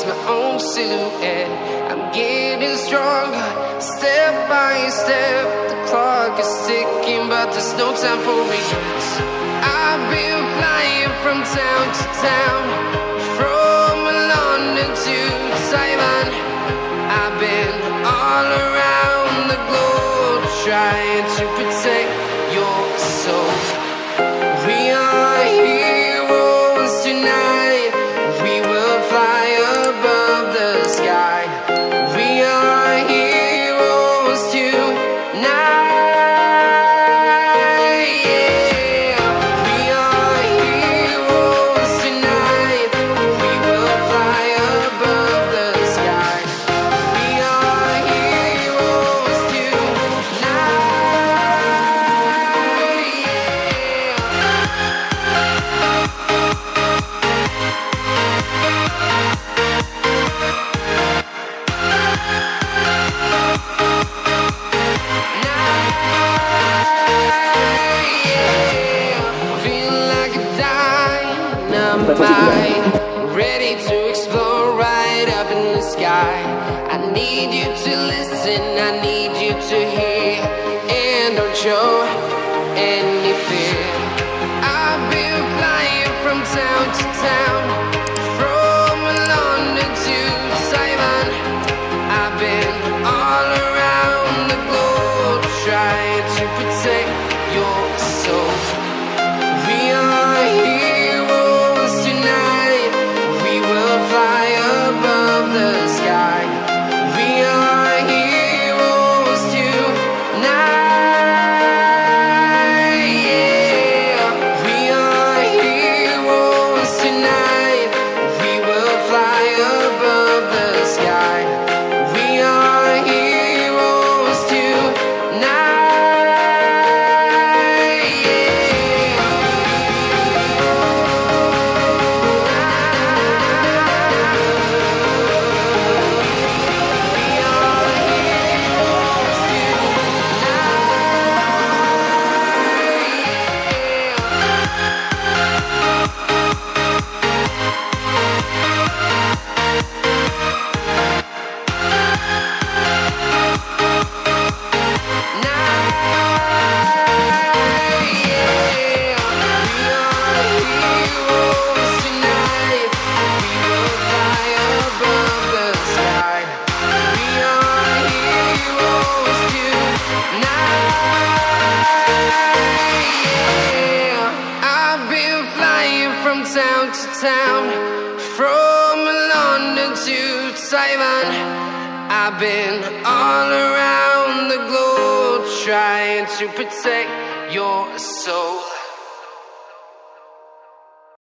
is my own silhouette. I'm getting stronger, step by step. The clock is ticking, but there's no time for regrets. I've been flying from town to town, from London to Taiwan. I've been all around the globe, trying to protect your soul. We are heroes tonight. We will fly above the sky. We are heroes tonight. Yeah. We are heroes tonight. We will fly above the sky. We are heroes ready to explore right up in the sky. I need you to listen, I need you to hear, and don't show any fear. I've been flying from town to town, from London to Taiwan. I've been all around the globe, trying to protect your soul. We are heroes tonight. We will fly above the sky. We are heroes tonight. Yeah. We are heroes tonight. We will fly above the sky. We are heroes tonight. Town to town, from London to Taiwan. I've been all around the globe, trying to protect your soul.